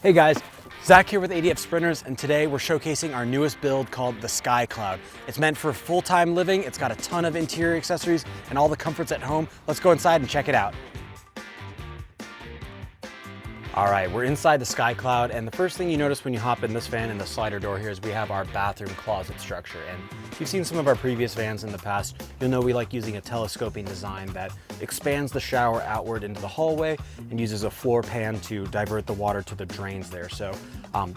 Hey guys, Zach here with ADF Sprinters, and today we're showcasing our newest build called the SkyCloud. It's meant for full-time living, it's got a ton of interior accessories and all the comforts at home. Let's go inside and check it out. All right, we're inside the SkyCloud, and the first thing you notice when you hop in this van in the slider door here is we have our bathroom closet structure. And if you've seen some of our previous vans in the past, you'll know we like using a telescoping design that expands the shower outward into the hallway and uses a floor pan to divert the water to the drains there. So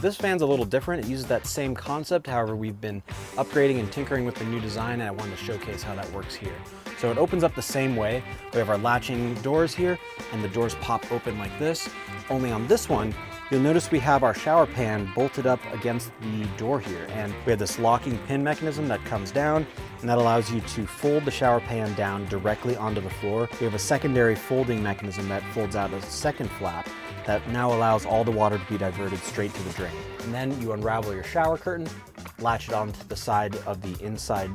this van's a little different. It uses that same concept. However, we've been upgrading and tinkering with the new design, and I wanted to showcase how that works here. So it opens up the same way. We have our latching doors here, and the doors pop open like this. Only on this one, you'll notice we have our shower pan bolted up against the door here, and we have this locking pin mechanism that comes down, and that allows you to fold the shower pan down directly onto the floor. We have a secondary folding mechanism that folds out a second flap that now allows all the water to be diverted straight to the drain. And then you unravel your shower curtain, latch it onto the side of the inside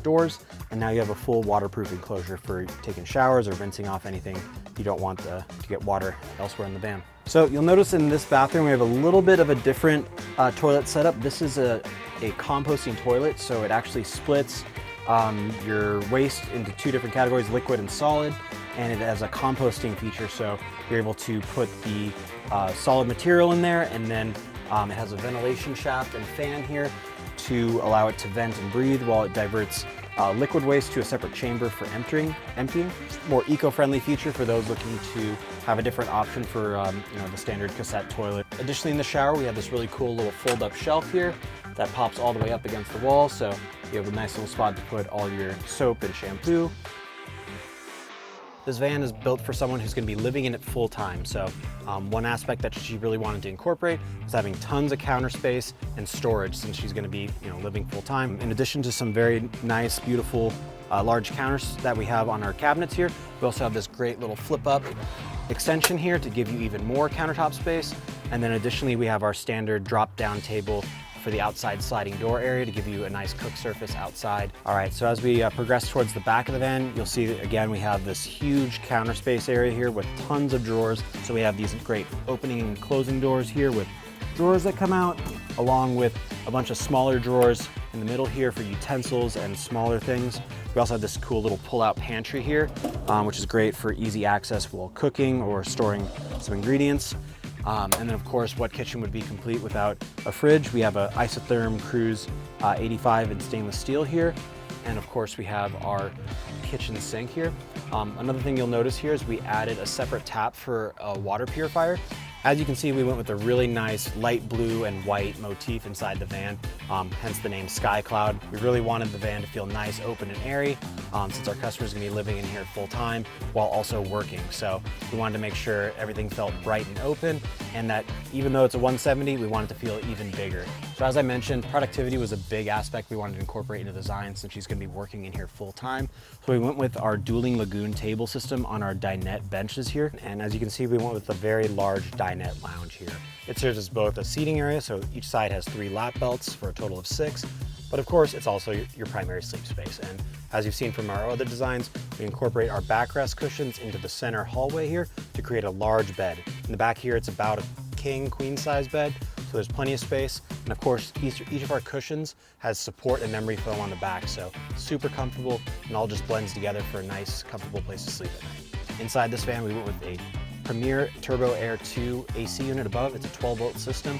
doors, and now you have a full waterproof enclosure for taking showers or rinsing off anything you don't want to get water elsewhere in the van. So you'll notice in this bathroom we have a little bit of a different toilet setup. This is a composting toilet, so it actually splits your waste into two different categories, liquid and solid, and it has a composting feature, so you're able to put the solid material in there, and then it has a ventilation shaft and fan here to allow it to vent and breathe while it diverts liquid waste to a separate chamber for emptying. More eco-friendly feature for those looking to have a different option for the standard cassette toilet. Additionally, in the shower, we have this really cool little fold-up shelf here that pops all the way up against the wall, so you have a nice little spot to put all your soap and shampoo. This van is built for someone who's going to be living in it full time. So one aspect that she really wanted to incorporate was having tons of counter space and storage, since she's going to be living full time. In addition to some very nice, beautiful, large counters that we have on our cabinets here, we also have this great little flip up extension here to give you even more countertop space. And then additionally, we have our standard drop down table for the outside sliding door area to give you a nice cook surface outside. All right, so as we progress towards the back of the van, you'll see that again, we have this huge counter space area here with tons of drawers. So we have these great opening and closing doors here with drawers that come out, along with a bunch of smaller drawers in the middle here for utensils and smaller things. We also have this cool little pull-out pantry here, which is great for easy access while cooking or storing some ingredients. And then of course, what kitchen would be complete without a fridge? We have a isotherm Cruise 85 in stainless steel here. And of course, we have our kitchen sink here. Another thing you'll notice here is we added a separate tap for a water purifier. As you can see, we went with a really nice light blue and white motif inside the van, hence the name SkyCloud. We really wanted the van to feel nice, open, and airy, since our customers are gonna be living in here full time while also working. So we wanted to make sure everything felt bright and open, and that even though it's a 170, we wanted to feel even bigger. So as I mentioned, productivity was a big aspect we wanted to incorporate into the design, since she's gonna be working in here full time. So we went with our dueling Lagoon table system on our dinette benches here. And as you can see, we went with a very large dinette lounge here. It serves as both a seating area, so each side has 3 lap belts for a total of 6, but of course it's also your primary sleep space. And as you've seen from our other designs, we incorporate our backrest cushions into the center hallway here to create a large bed. In the back here, it's about a king, queen size bed, so there's plenty of space. And of course, each of our cushions has support and memory foam on the back, so super comfortable, and all just blends together for a nice, comfortable place to sleep at night. Inside this van, we went with a Premier Turbo Air 2 AC unit above. It's a 12-volt system.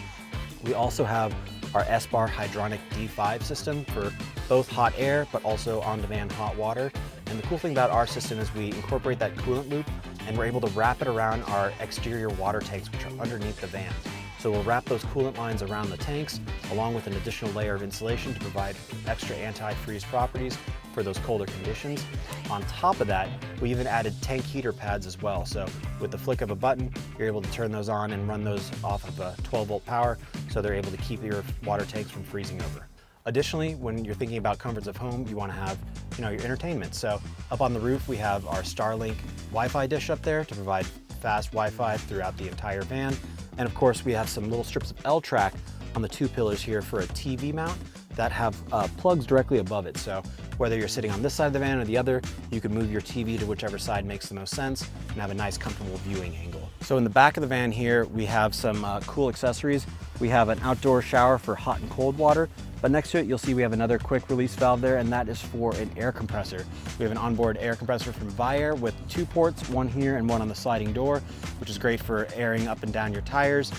We also have our S-Bar Hydronic D5 system for both hot air, but also on-demand hot water. And the cool thing about our system is we incorporate that coolant loop, and we're able to wrap it around our exterior water tanks, which are underneath the van. So we'll wrap those coolant lines around the tanks, along with an additional layer of insulation to provide extra anti-freeze properties for those colder conditions. On top of that, we even added tank heater pads as well. So with the flick of a button, you're able to turn those on and run those off of a 12-volt power, so they're able to keep your water tanks from freezing over. Additionally, when you're thinking about comforts of home, you want to have your entertainment. So up on the roof, we have our Starlink Wi-Fi dish up there to provide fast Wi-Fi throughout the entire van. And of course, we have some little strips of L-track on the 2 pillars here for a TV mount. that have plugs directly above it. So whether you're sitting on this side of the van or the other, you can move your TV to whichever side makes the most sense and have a nice comfortable viewing angle. So in the back of the van here, we have some cool accessories. We have an outdoor shower for hot and cold water, but next to it, you'll see we have another quick release valve there, and that is for an air compressor. We have an onboard air compressor from Viair with 2 ports, one here and one on the sliding door, which is great for airing up and down your tires.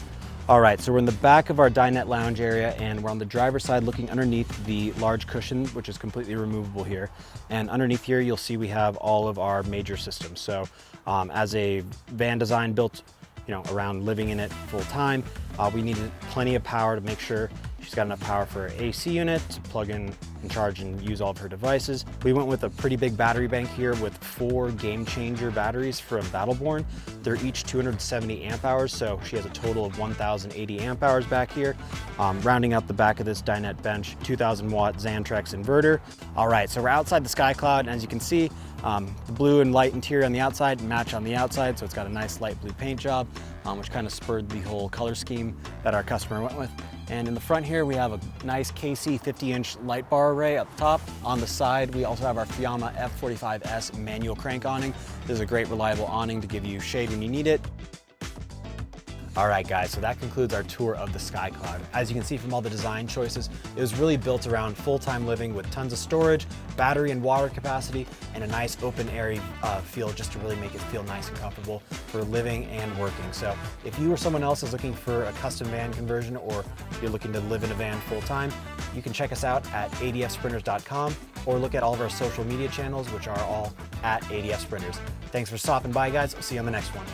All right, so we're in the back of our dinette lounge area, and we're on the driver's side looking underneath the large cushion, which is completely removable here. And underneath here, you'll see we have all of our major systems. So as a van design built around living in it full time, we needed plenty of power to make sure she's got enough power for her AC unit to plug in and charge and use all of her devices. We went with a pretty big battery bank here with 4 game changer batteries from Battleborn. They're each 270 amp hours, so she has a total of 1,080 amp hours back here. Rounding out the back of this dinette bench, 2,000 watt Xantrex inverter. All right, so we're outside the SkyCloud, and as you can see, the blue and light interior on the outside match on the outside, so it's got a nice light blue paint job, which kind of spurred the whole color scheme that our customer went with. And in the front here, we have a nice KC 50-inch light bar array up top. On the side, we also have our Fiamma F45S manual crank awning. This is a great reliable awning to give you shade when you need it. All right, guys, so that concludes our tour of the SkyCloud. As you can see from all the design choices, it was really built around full-time living with tons of storage, battery and water capacity, and a nice open airy feel just to really make it feel nice and comfortable for living and working. So if you or someone else is looking for a custom van conversion, or you're looking to live in a van full-time, you can check us out at adfsprinters.com or look at all of our social media channels, which are all at ADF Sprinters. Thanks for stopping by, guys. I'll see you on the next one.